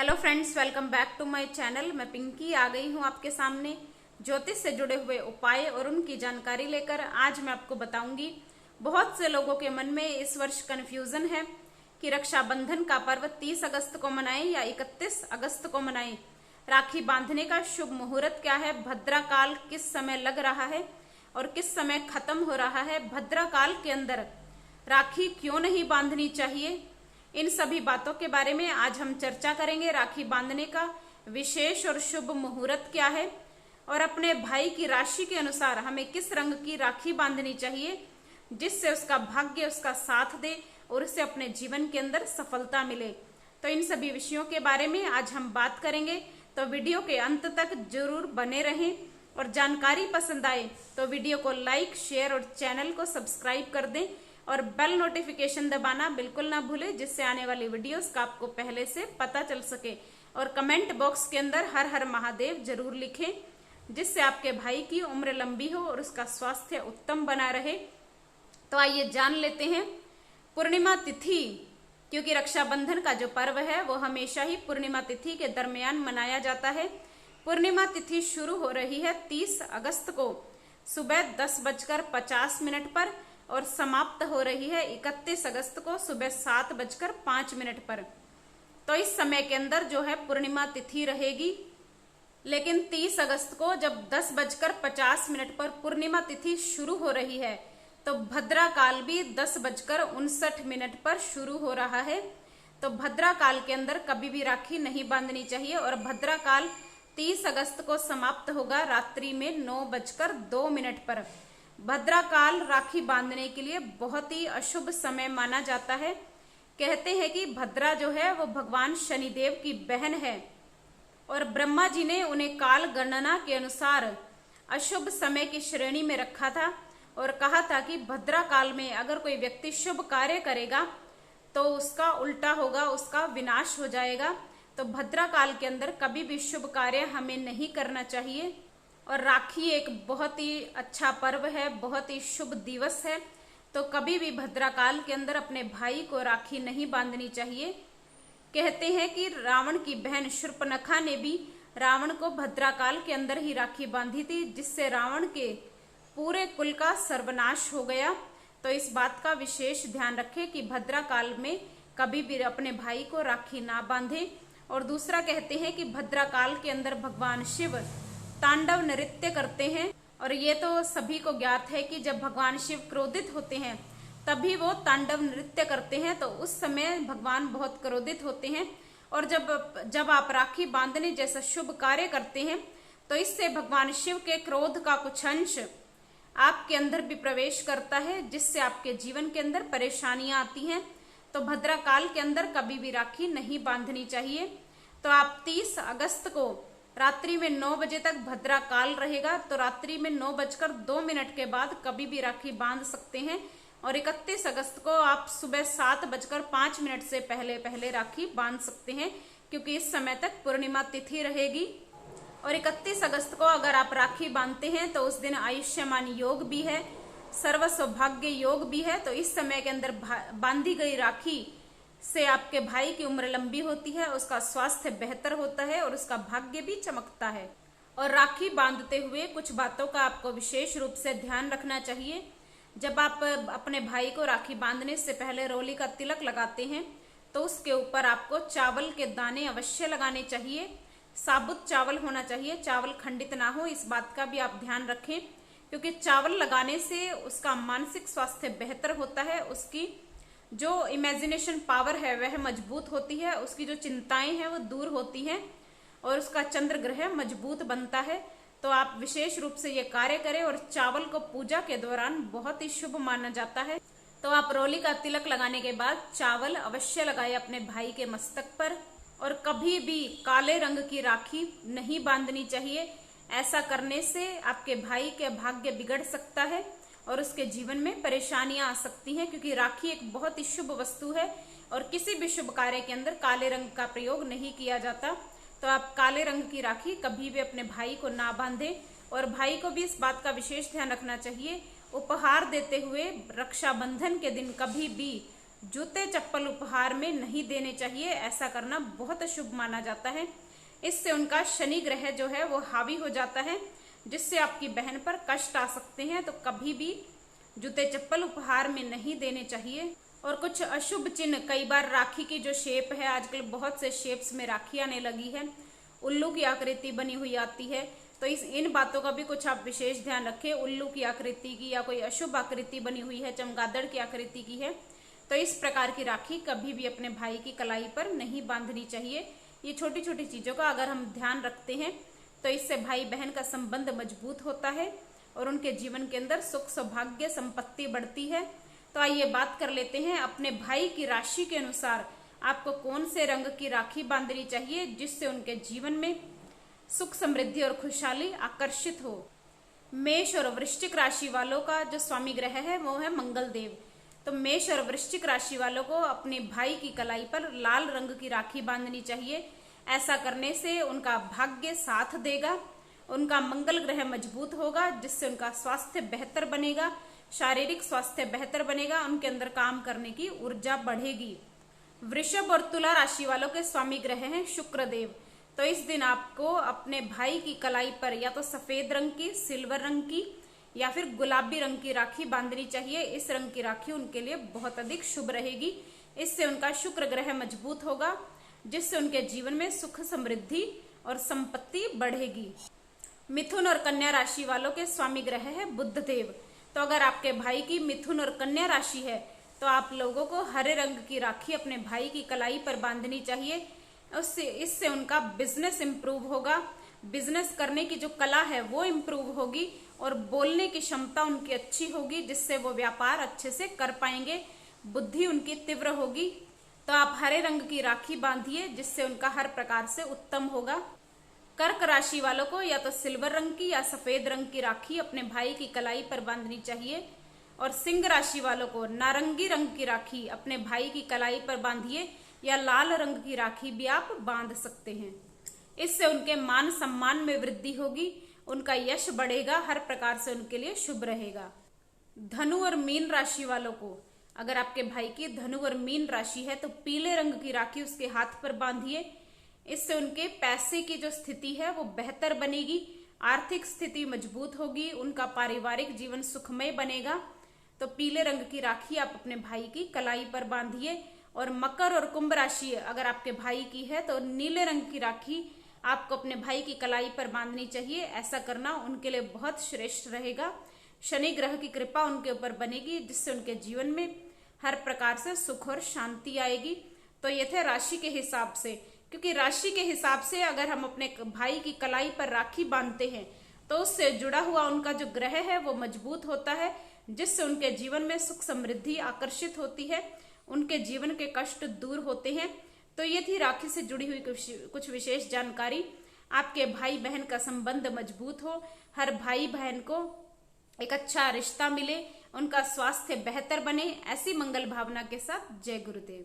Hello friends, welcome back to my channel. मैं पिंकी आ गई हूँ आपके सामने ज्योतिष से जुड़े हुए उपाय और उनकी जानकारी लेकर। आज मैं आपको बताऊंगी, बहुत से लोगों के मन में इस वर्ष कंफ्यूजन है कि रक्षाबंधन का पर्व 30 अगस्त को मनाएं या 31 अगस्त को मनाएं। राखी बांधने का शुभ मुहूर्त क्या है, भद्रा काल किस समय लग रहा है और किस समय खत्म हो रहा है, भद्रा काल के अंदर राखी क्यों नहीं बांधनी चाहिए, इन सभी बातों के बारे में आज हम चर्चा करेंगे। राखी बांधने का विशेष और शुभ मुहूर्त क्या है और अपने भाई की राशि के अनुसार हमें किस रंग की राखी बांधनी चाहिए जिससे उसका भाग्य उसका साथ दे और उसे अपने जीवन के अंदर सफलता मिले। तो इन सभी विषयों के बारे में आज हम बात करेंगे, तो वीडियो के अंत तक जरूर बने रहें और जानकारी पसंद आए तो वीडियो को लाइक, शेयर और चैनल को सब्सक्राइब कर दें और बेल नोटिफिकेशन दबाना बिल्कुल ना भूलें, जिससे आने वाली वीडियोस का आपको पहले से पता चल सके। और कमेंट बॉक्स के अंदर हर हर महादेव जरूर लिखें, जिससे आपके भाई की उम्र लंबी हो और उसका स्वास्थ्य उत्तम बना रहे। तो आइए जान लेते हैं पूर्णिमा तिथि, क्योंकि रक्षाबंधन का जो पर्व है वो हमेशा ही पूर्णिमा तिथि के दरमियान मनाया जाता है। पूर्णिमा तिथि शुरू हो रही है 30 अगस्त को सुबह 10:50 पर और समाप्त हो रही है 31 अगस्त को सुबह 7:05 पर। तो इस समय के अंदर जो है पूर्णिमा तिथि रहेगी, लेकिन 30 अगस्त को जब 10:50 पर पूर्णिमा तिथि शुरू हो रही है तो भद्रा काल भी 10:59 पर शुरू हो रहा है। तो भद्रा काल के अंदर कभी भी राखी नहीं बांधनी चाहिए और भद्रा काल 30 अगस्त को समाप्त होगा रात्रि में 9:02 पर। भद्रा काल राखी बांधने के लिए बहुत ही अशुभ समय माना जाता है। कहते हैं कि भद्रा जो है वो भगवान शनिदेव की बहन है और ब्रह्मा जी ने उन्हें काल गणना के अनुसार अशुभ समय की श्रेणी में रखा था और कहा था कि भद्रा काल में अगर कोई व्यक्ति शुभ कार्य करेगा तो उसका उल्टा होगा, उसका विनाश हो जाएगा। तो भद्रा काल के अंदर कभी भी शुभ कार्य हमें नहीं करना चाहिए। और राखी एक बहुत ही अच्छा पर्व है, बहुत ही शुभ दिवस है, तो कभी भी भद्रा काल के अंदर अपने भाई को राखी नहीं बांधनी चाहिए। कहते हैं कि रावण की बहन शूर्पणखा ने भी रावण को भद्रा काल के अंदर ही राखी बांधी थी, जिससे रावण के पूरे कुल का सर्वनाश हो गया। तो इस बात का विशेष ध्यान रखें कि भद्रा काल में कभी भी अपने भाई को राखी ना बांधे। और दूसरा कहते हैं कि भद्रा काल के अंदर भगवान शिव तांडव नृत्य करते हैं और ये तो सभी को ज्ञात है कि जब भगवान शिव क्रोधित होते हैं तभी वो तांडव नृत्य करते हैं। तो उस समय भगवान बहुत क्रोधित होते हैं और जब आप राखी बांधने जैसा शुभ कार्य करते हैं तो इससे भगवान शिव के क्रोध का कुछ अंश आपके अंदर भी प्रवेश करता है, जिससे आपके जीवन के अंदर परेशानियां आती हैं। तो भद्रा काल के अंदर कभी भी राखी नहीं बांधनी चाहिए। तो आप 30 अगस्त को रात्रि में 9 बजे तक भद्रा काल रहेगा, तो रात्रि में 9:02 के बाद कभी भी राखी बांध सकते हैं। और 31 अगस्त को आप सुबह 7:05 से पहले पहले राखी बांध सकते हैं, क्योंकि इस समय तक पूर्णिमा तिथि रहेगी। और 31 अगस्त को अगर आप राखी बांधते हैं तो उस दिन आयुष्मान योग भी है, सर्व सौभाग्य योग भी है। तो इस समय के अंदर बांधी गई राखी से आपके भाई की उम्र लंबी होती है, उसका स्वास्थ्य बेहतर होता है और उसका भाग्य भी चमकता है। और राखी बांधते हुए कुछ बातों का आपको विशेष रूप से ध्यान रखना चाहिए। जब आप अपने भाई को राखी बांधने से पहले रोली का तिलक लगाते हैं तो उसके ऊपर आपको चावल के दाने अवश्य लगाने चाहिए। साबुत चावल होना चाहिए, चावल खंडित ना हो, इस बात का भी आप ध्यान रखें, क्योंकि चावल लगाने से उसका मानसिक स्वास्थ्य बेहतर होता है, उसकी जो इमेजिनेशन पावर है वह मजबूत होती है, उसकी जो चिंताएं हैं वो दूर होती हैं और उसका चंद्र ग्रह मजबूत बनता है। तो आप विशेष रूप से ये कार्य करें और चावल को पूजा के दौरान बहुत ही शुभ माना जाता है। तो आप रोली का तिलक लगाने के बाद चावल अवश्य लगाए अपने भाई के मस्तक पर। और कभी भी काले रंग की राखी नहीं बांधनी चाहिए, ऐसा करने से आपके भाई के भाग्य बिगड़ सकता है और उसके जीवन में परेशानियां आ सकती हैं, क्योंकि राखी एक बहुत ही शुभ वस्तु है और किसी भी शुभ कार्य के अंदर काले रंग का प्रयोग नहीं किया जाता। तो आप काले रंग की राखी कभी भी अपने भाई को ना बांधें। और भाई को भी इस बात का विशेष ध्यान रखना चाहिए, उपहार देते हुए रक्षाबंधन के दिन कभी भी जूते चप्पल उपहार में नहीं देने चाहिए। ऐसा करना बहुत अशुभ माना जाता है। इससे उनका शनि ग्रह जो है वो हावी हो जाता है, जिससे आपकी बहन पर कष्ट आ सकते हैं। तो कभी भी जूते चप्पल उपहार में नहीं देने चाहिए। और कुछ अशुभ चिन्ह, कई बार राखी की जो शेप है, आजकल बहुत से शेप्स में राखी आने लगी है, उल्लू की आकृति बनी हुई आती है। तो इन बातों का भी कुछ आप विशेष ध्यान रखें। उल्लू की आकृति की या कोई अशुभ आकृति बनी हुई है, चमगादड़ की आकृति की है, तो इस प्रकार की राखी कभी भी अपने भाई की कलाई पर नहीं बांधनी चाहिए। ये छोटी छोटी चीजों का अगर हम ध्यान रखते हैं तो इससे भाई बहन का संबंध मजबूत होता है और उनके जीवन के अंदर सुख सौभाग्य संपत्ति बढ़ती है। तो आइए बात कर लेते हैं अपने भाई की राशि के अनुसार आपको कौन से रंग की राखी बांधनी चाहिए, जिससे उनके जीवन में सुख समृद्धि और खुशहाली आकर्षित हो। मेष और वृश्चिक राशि वालों का जो स्वामी ग्रह है वो है मंगल देव। तो मेष और वृश्चिक राशि वालों को अपने भाई की कलाई पर लाल रंग की राखी बांधनी चाहिए। ऐसा करने से उनका भाग्य साथ देगा, उनका मंगल ग्रह मजबूत होगा, जिससे उनका स्वास्थ्य बेहतर बनेगा, शारीरिक स्वास्थ्य बेहतर बनेगा, उनके अंदर काम करने की ऊर्जा बढ़ेगी। वृषभ और तुला राशि वालों के स्वामी ग्रह हैं शुक्र देव। तो इस दिन आपको अपने भाई की कलाई पर या तो सफेद रंग की, सिल्वर रंग की या फिर गुलाबी रंग की राखी बांधनी चाहिए। इस रंग की राखी उनके लिए बहुत अधिक शुभ रहेगी। इससे उनका शुक्र ग्रह मजबूत होगा, जिससे उनके जीवन में सुख समृद्धि और संपत्ति बढ़ेगी। मिथुन और कन्या राशि वालों के स्वामी ग्रह है बुध देव। तो अगर आपके भाई की मिथुन और कन्या राशि है तो आप लोगों को हरे रंग की राखी अपने भाई की कलाई पर बांधनी चाहिए। इससे उनका बिजनेस इंप्रूव होगा, बिजनेस करने की जो कला है वो इंप्रूव होगी और बोलने की क्षमता उनकी अच्छी होगी, जिससे वो व्यापार अच्छे से कर पाएंगे, बुद्धि उनकी तीव्र होगी। तो आप हरे रंग की राखी बांधिए, जिससे उनका हर प्रकार से उत्तम होगा। कर्क राशि वालों को या तो सिल्वर रंग की या सफेद रंग की राखी अपने भाई की कलाई पर बांधनी चाहिए। और सिंह राशि वालों को नारंगी रंग की राखी अपने भाई की कलाई पर बांधिए, या लाल रंग की राखी भी आप बांध सकते हैं। इससे उनके मान सम्मान में वृद्धि होगी, उनका यश बढ़ेगा, हर प्रकार से उनके लिए शुभ रहेगा। धनु और मीन राशि वालों को, अगर आपके भाई की धनु और मीन राशि है तो पीले रंग की राखी उसके हाथ पर बांधिए। इससे उनके पैसे की जो स्थिति है वो बेहतर बनेगी, आर्थिक स्थिति मजबूत होगी, उनका पारिवारिक जीवन सुखमय बनेगा। तो पीले रंग की राखी आप अपने भाई की कलाई पर बांधिए। और मकर और कुंभ राशि अगर आपके भाई की है तो नीले रंग की राखी आपको अपने भाई की कलाई पर बांधनी चाहिए। ऐसा करना उनके लिए बहुत श्रेष्ठ रहेगा। शनि ग्रह की कृपा उनके ऊपर बनेगी, जिससे उनके जीवन में हर प्रकार से सुख और शांति आएगी। तो ये थे राशि के हिसाब से, क्योंकि राशि के हिसाब से अगर हम अपने भाई की कलाई पर राखी बांधते हैं तो उससे जुड़ा हुआ उनका जो ग्रह है वो मजबूत होता है, जिससे उनके जीवन में सुख समृद्धि आकर्षित होती है, उनके जीवन के कष्ट दूर होते हैं। तो ये थी राखी से जुड़ी हुई कुछ विशेष जानकारी। आपके भाई बहन का संबंध मजबूत हो, हर भाई बहन को एक अच्छा रिश्ता मिले, उनका स्वास्थ्य बेहतर बने, ऐसी मंगल भावना के साथ जय गुरुदेव।